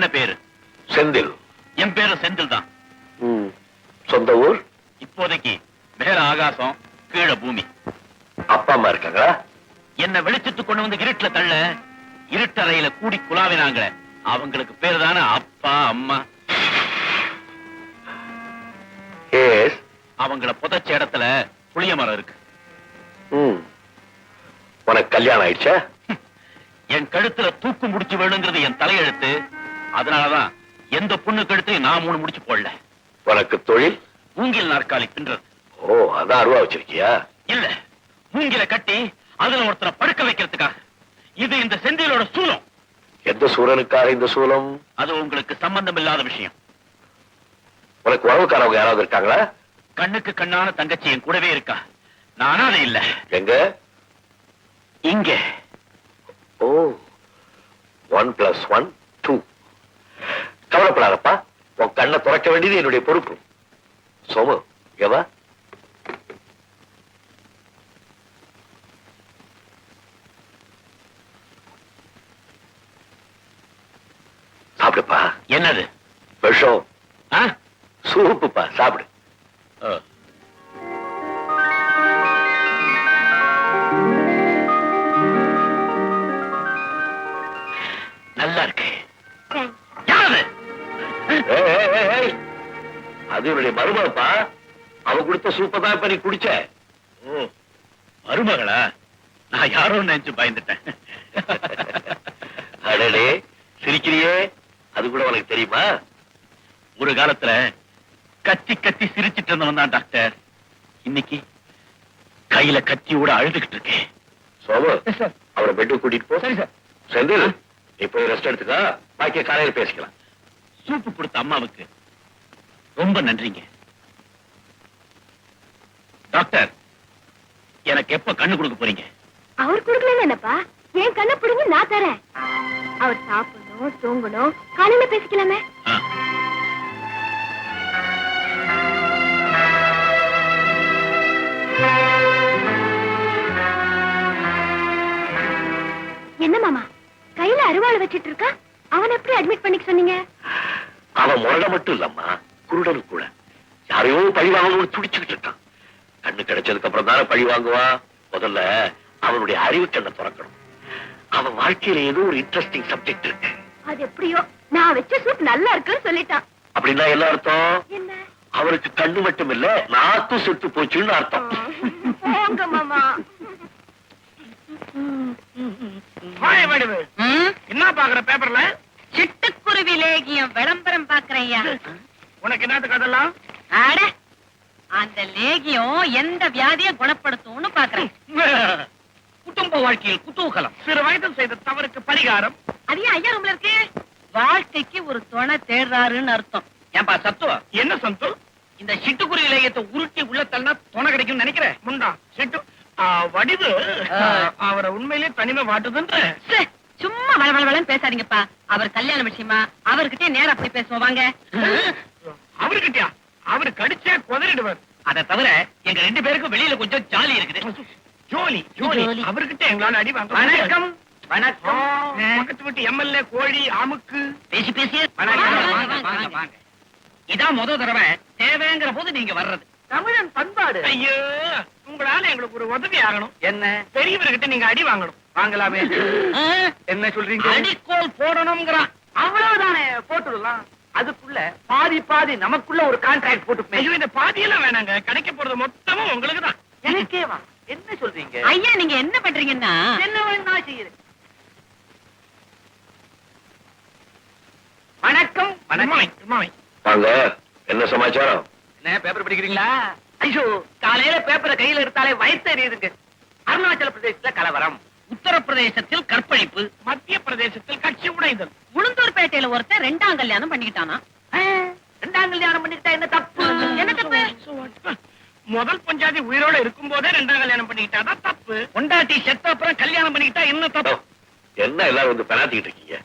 என்ன பேரு? செந்தில். என் பேரு செந்தில் தான். சொந்த ஊர்? இப்போதைக்கு மேல ஆகாசம், கீழே பூமி. அப்பா அம்மா இருக்காங்களா? என்ன வெளிச்சத்து கொண்டு வந்து இருட்டுல தள்ள, இருட்டறையில கூடி குலாவினாங்க. அவங்களுக்கு பேரு தானே அப்பா அம்மா. அவங்கள புதைச்ச இடத்துல புளிய மரம் இருக்கு. உனக்கு கல்யாணம் ஆயிடுச்சா? என் கழுத்துல தூக்கு முடிச்சு வேணுங்கிறது என் தலையெழுத்து. அதனாலதான் எந்த பொண்ணு கழுத்தையும் நான் 3 முடிச்சு போடல. உனக்கு தொழில்? மூங்கில் நாற்காலி பின்றது. ஓ, அதான் அருவா வச்சிருக்கியா? இல்ல, மூங்கில கட்டி அதுல ஒருத்தரை படுக்க வைக்கிறதுக்காக. இது இந்த செந்திலோட சூலம். எந்த சூரனுக்காக இந்த சூலம்? அது உங்களுக்கு சம்பந்தம் இல்லாத விஷயம். உனக்கு உறவுக்காரவங்க யாராவது இருக்காங்களா? கண்ணுக்கு கண்ணான தங்கச்சி என் கூடவே இருக்கா. நானா அது இல்ல. எங்க? இங்க. ஓ, 1 + 1 2. கவலைப்படாதப்பா, உன் கண்ணை துறக்க வேண்டியது என்னுடைய பொறுப்பு. சோமு, எவா சாப்பிடுப்பா. என்னது? விஷம். சூப்புப்பா, சாப்பிடு. நல்லா இருக்கு. அது என்னுடைய மருமகப்பா. அவ கொடுத்த சூப்பை தான் இப்ப நீ குடிச்ச. மருமகளா? நான் யாரோ நினைச்சு பயந்துட்டேன். அடடே, சிரிக்கிறியே, அது கூட உனக்கு தெரியுமா? ஒரு காலத்துல கத்தி கத்தி சிரிச்சிட்டு இருந்தவன் தான் டாக்டர். இன்னைக்கு கையில கத்தியோட அழுதுகிட்டு இருக்கேன். சோமு, அவரை பெட்டு கூட்டிட்டு போ. சரி சார். செந்தில், நீ போய் ரெஸ்ட் எடுத்துக்கா. பாக்கிய காலையில பேசிக்கலாம். சூப்பு கொடுத்த அம்மாவுக்கு ரொம்ப நன்றிங்க. டாக்டர், எனக்கு எப்ப கண்ணு கொடுக்க போறீங்க? அவர் கொடுக்கல என்னப்பா, என் கண்ணை பிடிங்க, நான் தரேன். அவர் சாப்பிடணும், தூங்கணும், காலையில பேசிக்கலாமே. என்ன மாமா, கையில அருவாள் வச்சிட்டு இருக்கா? அவன் எப்படி அட்மிட் பண்ணிக்க சொன்னீங்க? அவன் முரட மட்டும் இல்லம்மா, குருடனு கூட. யாரையோ பழி வாங்கணும்னு துடிச்சுக்கிட்டு இருக்கான். கண்ணு கிடைச்சதுக்கு அப்புறம் தானே பழி வாங்குவான். முதல்ல அவனுடைய அறிவு கண்ணை திறக்கணும். அவன் வாழ்க்கையில ஏதோ ஒரு இன்ட்ரெஸ்டிங் சப்ஜெக்ட் இருக்கு. அது எப்படியோ நான் வச்ச சூப் நல்லா இருக்குன்னு சொல்லிட்டான். அப்படின்னா என்ன அர்த்தம்? என்ன? அவருக்கு கண்ணு மட்டும் இல்ல, நாக்கும் செத்து போச்சுன்னு அர்த்தம். போங்க மாமா. என்ன பாக்குற பேப்பர்ல? சிட்டுக்குருவி லேகியம் விளம்பரம் பாக்குறையா? உனக்கு என்னத்துக்கு அதெல்லாம்? அட, அந்த லேகியம் எந்த வியாதியை குணப்படுத்தும்னு பாக்குறேன். குடும்ப வாழ்க்கையில் குதூகலம், சிறு வயதில் செய்த தவறுக்கு பரிகாரம். அது ஏன் ஐயா ரூம்ல இருக்கு? வாழ்க்கைக்கு ஒரு துணை தேடுறாருன்னு அர்த்தம். ஏன்பா சத்துவா, என்ன சந்து? இந்த சிட்டுக்குருவி லேயத்தை உருட்டி உள்ள தள்ளனா துணை கிடைக்கும் நினைக்கிறேன். முண்டா சிட்டு வடிவு அவரை உண்மையிலேயே தனிமை வாட்டுதுன்ற. சும்மா வளவளன்னு பேசாதீங்கப்பா. அவர் கல்யாண விஷயமா அவர்கிட்ட நேரா அப்படி பேசுவோம் வாங்க. அவர்கிட்டயா? அவரு கடிச்சே குதறிடுவார். அதை தவிர எங்க 2 பேருக்கும் வெளியில கொஞ்சம் ஜாலி இருக்குது. ஜோலி ஜோலி. அவர்கிட்ட எங்களால அடி வாங்க. வணக்கம். வணக்கம். பக்கத்து வீட்டு எம்எல்ஏ கோழி அமுக்கு பேசி பேசி. இதான் முத தடவை தேவைங்கிற போது நீங்க வர்றது. தமிழன் பண்பாடு. ஐயோ, உங்களால எங்களுக்கு ஒரு உதவி ஆகணும். என்ன? பெரியவர்கிட்ட நீங்க அடி வாங்கணும். வாங்கலாமே. என்ன சொல்றீங்க? அடிக்கோல் போடணும்ங்கிறான். அவ்வளவுதானே, போட்டுடலாம். அதுக்குள்ள பாதி பாதி நமக்குள்ள ஒரு கான்ட்ராக்ட் போட்டு. ஐயோ, இந்த பாதியெல்லாம் வேணாங்க. கிடைக்க போறது மொத்தமும் உங்களுக்கு தான். எனக்கேவா? என்ன சொல்றீங்க? ஐயா, நீங்க என்ன பண்றீங்கன்னா என்ன வேணா செய்யுறேன். வணக்கம். வாங்க. என்ன சமாச்சாரம்? என்ன பேப்பர் படிக்கிறீங்களா? ஐயோ, காலையில பேப்பரை கையில எடுத்தாலே வயிற்று எரியுதுங்க. அருணாச்சல பிரதேசத்துல கலவரம், உத்தரப்பிரதேசத்தில் கற்பழிப்பு, மத்திய பிரதேசத்தில் கட்சி உடைதல். உளுந்தூர்பேட்டையில ஒருத்தர் 2ஆம் கல்யாணம் பண்ணிக்கிட்டானா? 2ஆம் கல்யாணம் பண்ணிக்கிட்டா என்ன தப்பு? என்ன தப்பு? முதல் பஞ்சாதி உயிரோட இருக்கும் போதே 2ஆம் கல்யாணம் பண்ணிக்கிட்டாதான் தப்பு. பொண்டாட்டி செத்த அப்புறம் கல்யாணம் பண்ணிக்கிட்டா என்ன தப்பு? என்ன எல்லாரும் வந்து பெனாத்திக்கிட்டு இருக்கீங்க?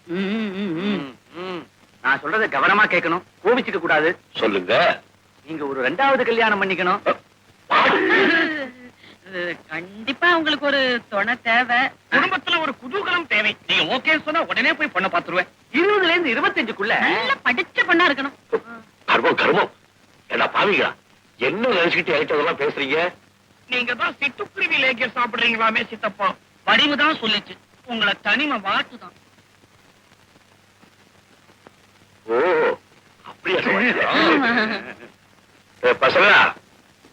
நான் சொல்றத கவனமா கேட்கணும், கோபிச்சுக்க கூடாது. சொல்லுங்க. நீங்க ஒரு 2வது கல்யாணம் பண்ணிக்கணும். கண்டிப்பா உங்களுக்கு ஒரு துணை தேவை. குடும்பத்துல ஒரு குதூகலம் தேவை. நீங்க ஓகே சொன்னா உடனே போய் பொண்ணை பாத்துருவேன். 20ல இருந்து 25க்குள்ள நல்ல படிச்ச பொண்ணா இருக்கணும். கர்மம் கர்மம். என்ன பாவிங்களா, என்ன நினைச்சுக்கிட்டு என்கிட்ட பேசுறீங்க? நீங்க தான் சிட்டுக்குருவி லேக்கிய சாப்பிடுறீங்களாமே சித்தப்பா. வடிவுதான் சொல்லிச்சு, உங்களை தனிமை வாட்டுதான். ஓ, அப்படியா சொல்றீங்க? பசங்க,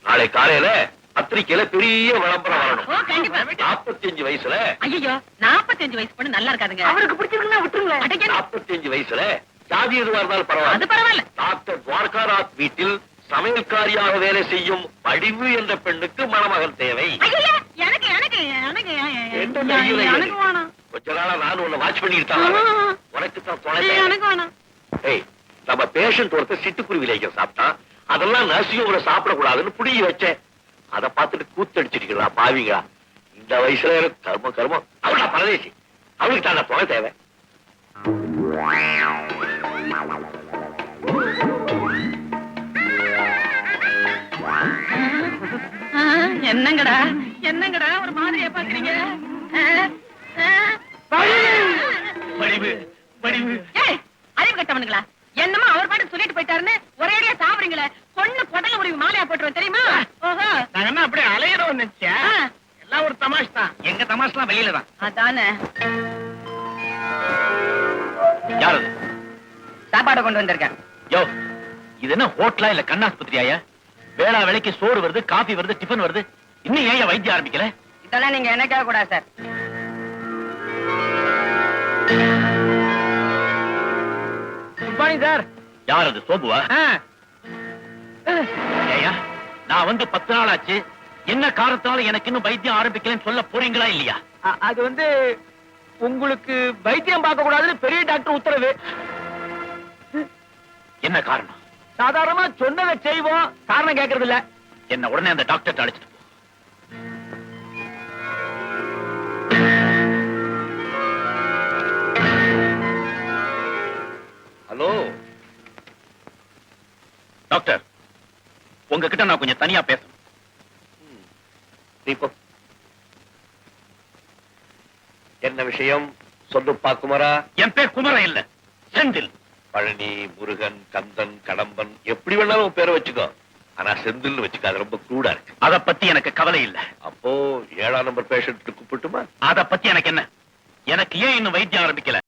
நாளை காலையில பத்திரிக்கையில பெரிய விளம்பரம் வரணும். ஓ, கண்டிப்பா. 45 வயசுல ஐயோ, 45 வயசு பொண்ணு நல்லா இருக்காதுங்க. அவருக்கு பிடிச்சிருக்குன்னா விட்டுருங்க. அடக்கி, 45 வயசுல ஜாதி எதுவா இருந்தாலும் பரவாயில்ல. அது பரவாயில்ல. டாக்டர் துவாரகாநாத் வீட்டில் சமையல்காரியாக வேலை செய்யும் வடிவு என்ற பெண்ணுக்கு மணமகன் தேவை. ஐயோ, எனக்கு எனக்கு எனக்கு என்ன தைரியம் இது? எனக்கு வேணாம். கொஞ்ச நாளா நான் உன்னை வாட்ச் பண்ணிட்டு தான் உனக்கு தான் தொலைச்சேன். எனக்கு வேணாம். ஏய், நம்ம பேஷண்ட் ஒருத்தர் சிட்டுக்குருவி லேக்கியம் சாப்பிட்டான். அதெல்லாம் நர்சியோட சாப்பிடக்கூடாதுன்னு புடிங்கி வச்சேன். அதை பார்த்துட்டு கூத்தடிச்சிருக்கிறா பாவிங்களா. இந்த வயசுல எனக்கு கர்மம் கர்மம். அவளா பரதேசி, அவளுக்கு தான் தொலை தேவை. என்னங்கடா என்னங்கடா ஒரு மாதிரியா பாக்குறீங்க? வடிவு வடிவு. ஏய், அறிவு கட்டவனுங்களா? என்னமோ அவர் பாட்டு சொல்லிட்டு போயிட்டாருன்னு ஒரேடியா சாப்பிடுறீங்களே. பொண்ணு பொடல முடிவு மாலையா போட்டுருவோம் தெரியுமா? ஓஹோ, நாங்க என்ன அப்படியே அலையிறோம் நினைச்சேன். எல்லாம் ஒரு தமாஷ் தான். எங்க தமாஷ்லாம் வெளியில தான். அதானே. யாரு சாப்பாடு கொண்டு வந்திருக்கேன். யோ, இது என்ன ஹோட்டலா இல்ல கண்ணாஸ்பத்திரியா? வேளா வேலைக்கு சோறு வருது, காபி வருது, டிபன் வருது. இன்னும் ஏன் வைத்தியம் ஆரம்பிக்கல? இதெல்லாம் நீங்க என்ன கேட்க கூடாது சார். Good morning sir. யார் அது, சோபுவா? ஏயா, நான் வந்து 10 நாள் ஆச்சு. என்ன காரணத்தால எனக்கு இன்னும் வைத்தியம் ஆரம்பிக்கலன்னு சொல்ல போறீங்களா இல்லையா? அது வந்து உங்களுக்கு வைத்தியம் பார்க்க கூடாதுன்னு பெரிய டாக்டர் உத்தரவு. என்ன காரணம்? சாதாரணமா சொன்னதை செய்வோம், காரணம் கேட்கறது இல்ல. என்ன உடனே அந்த டாக்டர் அழைச்சிட்டு போ. ஹலோ டாக்டர், உங்ககிட்ட நான் கொஞ்சம் தனியா பேசணும். தீபம், என்ன விஷயம் சொல்லுப்பா குமரா. என் பேர் குமரன் இல்ல, செந்தில். பழனி, முருகன், கந்தன், கடம்பன் எப்படி வேணாலும் உன் பேரை வச்சுக்கோ. ஆனா செந்தில்னு வச்சுக்க, அது ரொம்ப க்ரூடா இருக்கு. அத பத்தி எனக்கு கவலை இல்ல. அப்போ 7ஆம் நம்பர் பேஷண்ட் கூப்பிட்டுமா? அத பத்தி எனக்கு என்ன? எனக்கு ஏன் இன்னும் வைத்தியம் ஆரம்பிக்கல?